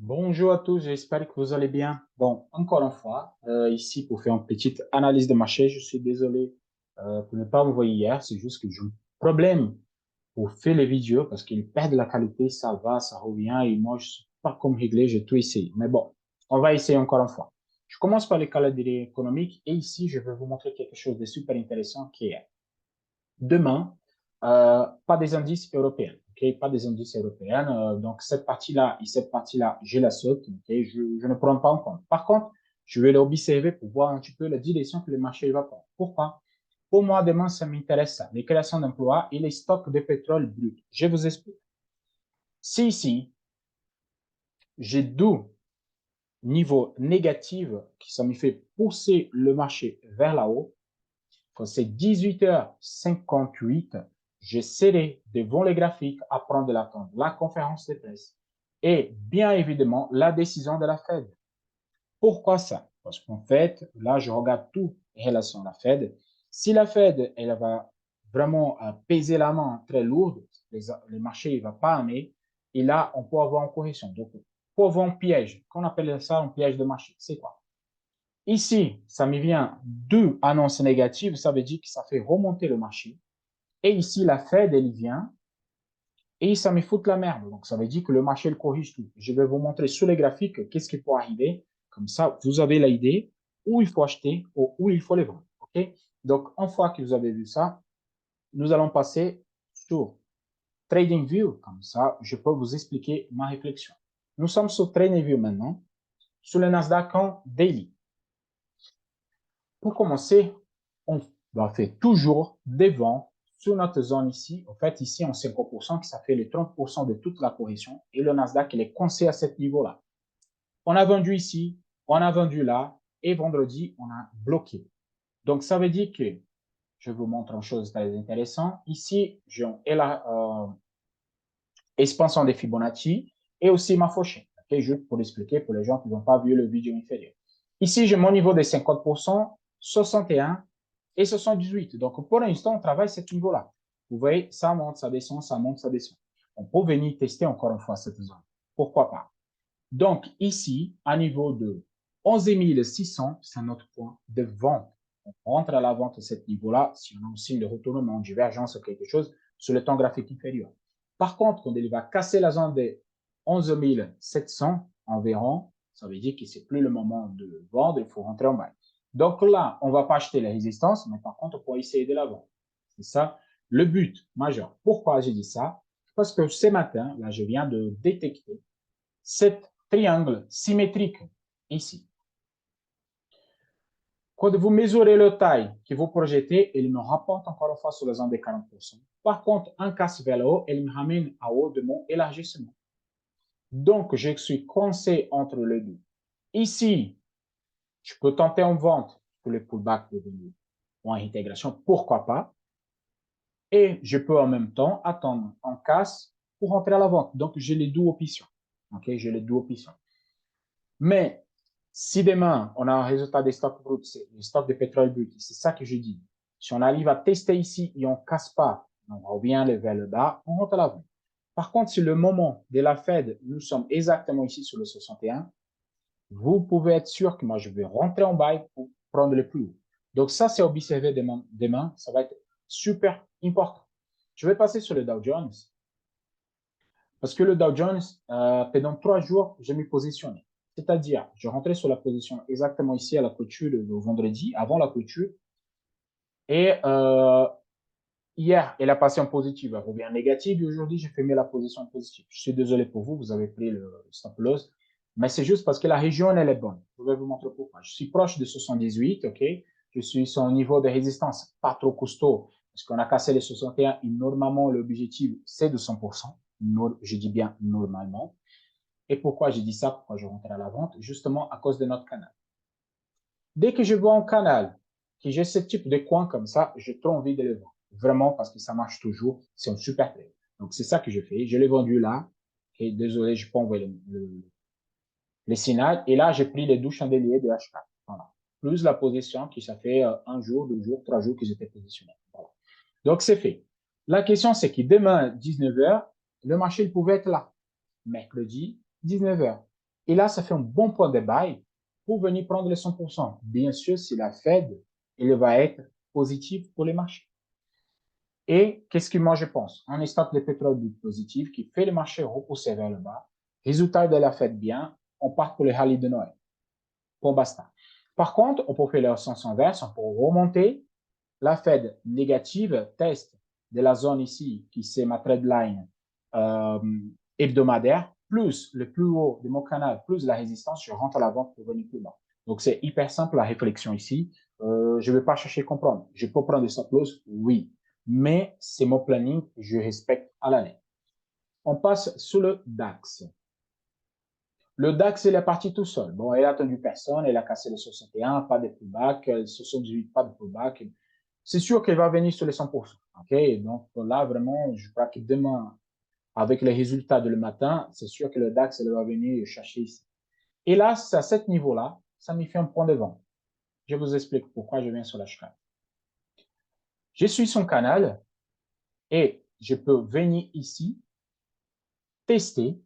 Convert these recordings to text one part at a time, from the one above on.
Bonjour à tous, j'espère que vous allez bien. Bon, encore une fois, ici pour faire une petite analyse de marché, je suis désolé pour ne pas vous voir hier, c'est juste que j'ai un problème pour faire les vidéos parce qu'ils perdent la qualité, ça va, ça revient et moi je suis pas comme réglé, j'ai tout essayé. Mais bon, on va essayer encore une fois. Je commence par les calendriers économiques et ici je vais vous montrer quelque chose de super intéressant qui est demain, pas des indices européens, ok, pas des indices européens. Donc cette partie-là et cette partie-là, je la saute, ok, je ne prends pas en compte. Par contre, je vais l'observer pour voir un petit peu la direction que le marché va prendre. Pourquoi? Pour moi, demain, ça m'intéresse ça, les créations d'emplois et les stocks de pétrole brut. Je vous explique. Si ici, j'ai deux niveaux négatifs qui ça me fait pousser le marché vers là haut, quand c'est 18h58, j'essaierai devant les graphiques à prendre de l'attente, la conférence de presse et bien évidemment la décision de la Fed. Pourquoi ça? Parce qu'en fait, là, je regarde tout en relation à la Fed. Si la Fed, elle va vraiment peser la main très lourde, les marchés ne vont pas aimer, et là, on peut avoir une correction. Donc, pour avoir un piège, qu'on appelle ça un piège de marché, c'est quoi? Ici, ça me vient deux annonces négatives, ça veut dire que ça fait remonter le marché. Et ici, la Fed, elle vient et ça me fout la merde. Donc, ça veut dire que le marché, il corrige tout. Je vais vous montrer sur les graphiques qu'est-ce qui peut arriver. Comme ça, vous avez l'idée où il faut acheter ou où il faut les vendre. OK? Donc, une fois que vous avez vu ça, nous allons passer sur TradingView. Comme ça, je peux vous expliquer ma réflexion. Nous sommes sur TradingView maintenant, sur le Nasdaq en daily. Pour commencer, on va faire toujours des ventes sur notre zone ici. En fait, ici, en 50%, que ça fait les 30% de toute la correction. Et le Nasdaq, il est coincé à ce niveau-là. On a vendu ici, on a vendu là, et vendredi, on a bloqué. Donc, ça veut dire que, je vous montre une chose très intéressante. Ici, j'ai la expansion des Fibonacci et aussi ma fauchée. Okay, juste pour expliquer pour les gens qui n'ont pas vu le vidéo inférieur. Ici, j'ai mon niveau de 50%, 61 et 78. Donc, pour l'instant, on travaille ce niveau-là. Vous voyez, ça monte, ça descend, ça monte, ça descend. On peut venir tester encore une fois cette zone. Pourquoi pas? Donc, ici, à niveau de 11 600, c'est notre point de vente. On rentre à la vente à ce niveau-là si on a un signe de retournement, divergence ou quelque chose sur le temps graphique inférieur. Par contre, quand il va casser la zone des 11 700 environ, ça veut dire que c'est plus le moment de vendre, il faut rentrer en bas. Donc là, on ne va pas acheter les résistances, mais par contre, on peut essayer de la vendre. C'est ça le but majeur. Pourquoi j'ai dit ça? Parce que ce matin, là, je viens de détecter cet triangle symétrique ici. Quand vous mesurez la taille que vous projetez, il me rapporte encore une fois sur la zone des 40%. Par contre, un casse vers le haut, il me ramène à haut de mon élargissement. Donc, je suis coincé entre les deux. Ici, je peux tenter en vente pour le pullback devenu ou en intégration, pourquoi pas. Et je peux en même temps attendre en casse pour rentrer à la vente. Donc, j'ai les deux options. OK, j'ai les deux options. Mais si demain, on a un résultat des stocks bruts, des stocks de pétrole brut, c'est ça que je dis. Si on arrive à tester ici et on ne casse pas, on revient vers le bas, on rentre à l'avant. Par contre, si le moment de la Fed, nous sommes exactement ici sur le 61, vous pouvez être sûr que moi, je vais rentrer en bas pour prendre le plus haut. Donc ça, c'est observé demain. Ça va être super important. Je vais passer sur le Dow Jones. Parce que le Dow Jones, pendant 3 jours, je m'y positionnais. C'est-à-dire, je rentrais sur la position exactement ici à la clôture le vendredi, avant la clôture. Et hier, elle a passé en positive, elle revient en négative. Et aujourd'hui, j'ai fait la position en positive. Je suis désolé pour vous, vous avez pris le stop loss. Mais c'est juste parce que la région, elle est bonne. Je vais vous montrer pourquoi. Je suis proche de 78, OK? Je suis sur un niveau de résistance pas trop costaud parce qu'on a cassé les 61 et normalement, l'objectif, c'est de 100%. Je dis bien normalement. Et pourquoi j'ai dit ça? Pourquoi je rentre à la vente? Justement à cause de notre canal. Dès que je vois un canal, que j'ai ce type de coin comme ça, j'ai trop envie de le vendre. Vraiment parce que ça marche toujours. C'est un super trade. Donc, c'est ça que je fais. Je l'ai vendu là. Et désolé, je peux envoyer les signaux. Et là, j'ai pris les 12 chandeliers de H4. Voilà. Plus la position qui ça fait un jour, 2 jours, 3 jours que j'étais positionné. Voilà. Donc, c'est fait. La question, c'est que demain, 19h, le marché il pouvait être là. Mercredi, 19h. Et là, ça fait un bon point de buy pour venir prendre les 100%. Bien sûr, si la Fed, elle va être positive pour les marchés. Et qu'est-ce que moi je pense? Un instant de pétrole positif qui fait le marché repousser vers le bas. Résultat de la Fed bien, on part pour les rallyes de Noël. Pour basta. Par contre, on peut faire le sens inverse, on peut remonter. La Fed négative test de la zone ici, qui c'est ma trade line hebdomadaire, plus le plus haut de mon canal, plus la résistance, je rentre à la vente pour venir plus bas. Donc, c'est hyper simple la réflexion ici. Je ne vais pas chercher à comprendre. Je peux prendre des stop loss, oui. Mais c'est mon planning, je respecte à l'année. On passe sur le DAX. Le DAX, il est parti tout seul. Bon, il a attendu personne, il a cassé les 61, pas de pullback, 78, pas de pullback. C'est sûr qu'il va venir sur les 100%. OK? Donc là, vraiment, je crois que demain, avec les résultats de le matin, c'est sûr que le DAX, il va venir chercher ici. Et là, à ce niveau-là, ça me fait un point de vente. Je vous explique pourquoi je viens sur la charte. Je suis son canal et je peux venir ici, tester,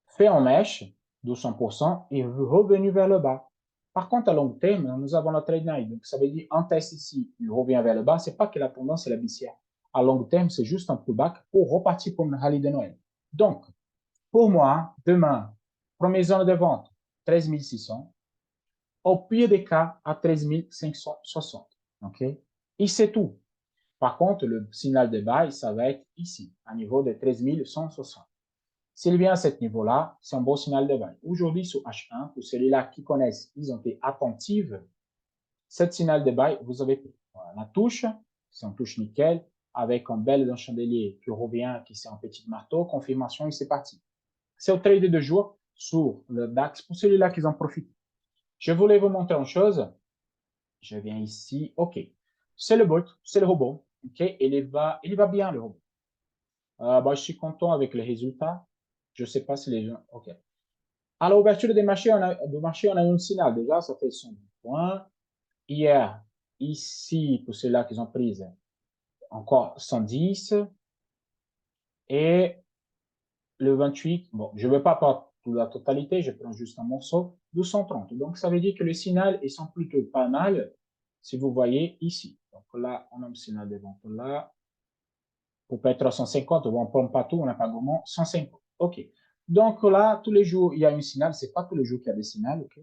fait en mèche, 200%, et revenu vers le bas. Par contre, à long terme, nous avons notre trade line. Donc, ça veut dire un test ici, il revient vers le bas. C'est pas que la tendance est la baissière. À long terme, c'est juste un pullback pour repartir pour une rallye de Noël. Donc, pour moi, demain, première zone de vente, 13 600. Au pire des cas, à 13 560. OK? Et c'est tout. Par contre, le signal de buy, ça va être ici, à niveau de 13 160. S'il vient à ce niveau-là, c'est un bon signal de buy. Aujourd'hui, sur H1, pour celui-là qui connaissent, ils ont été attentifs. Cette signal de buy, vous avez pris. Voilà, la touche, c'est une touche nickel, avec un bel chandelier qui revient, qui c'est un petit marteau, confirmation et c'est parti. C'est au trade de jour sur le DAX pour celui-là qu'ils en profitent. Je voulais vous montrer une chose. Je viens ici. OK. C'est le bot, c'est le robot. OK. Il va bien, le robot. Je suis content avec les résultats. Je ne sais pas si les gens. OK. À l'ouverture des marchés, on a eu un signal. Déjà, ça fait 100 points. Hier, ici, pour ceux-là qui ont pris, encore 110. Et le 28, bon, je ne veux pas prendre toute la totalité, je prends juste un morceau, 230. Donc, ça veut dire que le signal, ils sont plutôt pas mal, si vous voyez ici. Donc là, on a un signal de vente là. Pour pas être 350, on ne prend pas tout, on n'a pas gourmand, 150. OK. Donc là, tous les jours, il y a un signal. C'est pas tous les jours qu'il y a des signaux, OK?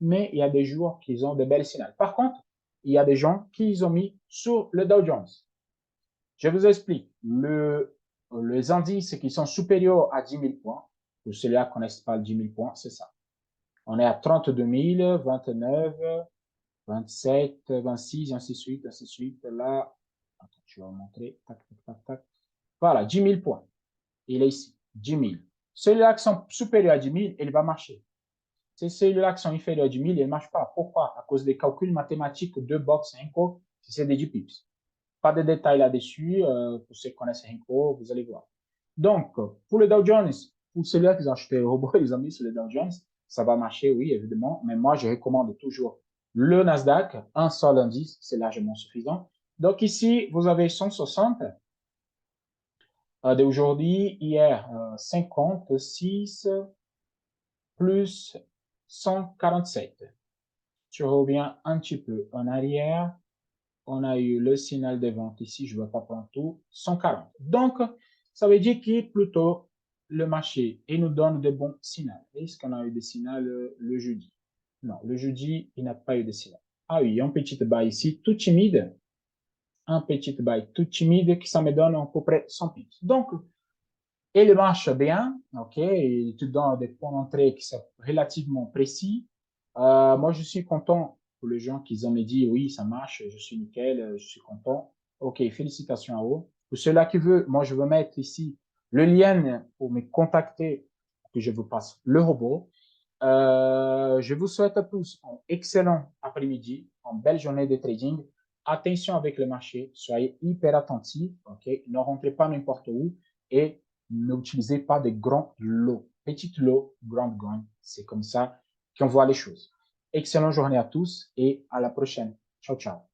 Mais il y a des jours qui ont de belles signaux. Par contre, il y a des gens qui ont mis sur le Dow Jones. Je vous explique. Les indices qui sont supérieurs à 10 000 points, pour ceux-là qui ne connaissent pas 10 000 points, c'est ça. On est à 32 000, 29, 27, 26, ainsi de suite, ainsi de suite. Là, attends, je vais vous montrer. Tac, tac, tac, tac. Voilà, 10 000 points. Il est ici, 10 000. Ceux-là qui sont supérieurs à 10 000, il va marcher. C'est ceux-là qui sont inférieurs à 10 000, il ne marche pas. Pourquoi? À cause des calculs mathématiques de box et Henko, c'est des 10 pips. Pas de détails là-dessus. Pour ceux qui connaissent Henko, vous allez voir. Donc, pour le Dow Jones, pour ceux-là qui ont acheté le robot, ils ont mis sur le Dow Jones, ça va marcher, oui, évidemment. Mais moi, je recommande toujours le Nasdaq. Un seul indice, c'est largement suffisant. Donc ici, vous avez 160 d'aujourd'hui, hier, 56 plus 147. Je reviens un petit peu en arrière. On a eu le signal de vente ici, je ne vais pas prendre tout, 140. Donc, ça veut dire qu'il plutôt le marché et nous donne de bons signaux. Est-ce qu'on a eu des signaux le jeudi? Non, le jeudi, il n'a pas eu de signal. Ah oui, un petit bas ici, tout timide. Un petit bas tout timide qui ça me donne à peu près 100 pips. Donc, il marche bien, ok, il te donne des points d'entrée qui sont relativement précis. Moi, je suis content pour les gens qui ont dit oui, ça marche, je suis nickel, je suis content. Ok, félicitations à vous. Pour ceux-là qui veulent, moi, je veux mettre ici le lien pour me contacter, que je vous passe le robot. Je vous souhaite à tous un excellent après-midi, une belle journée de trading. Attention avec le marché, soyez hyper attentifs, ok, ne rentrez pas n'importe où et n'utilisez pas de grands lots. Petites lots, grandes gains. C'est comme ça qu'on voit les choses. Excellente journée à tous et à la prochaine. Ciao, ciao.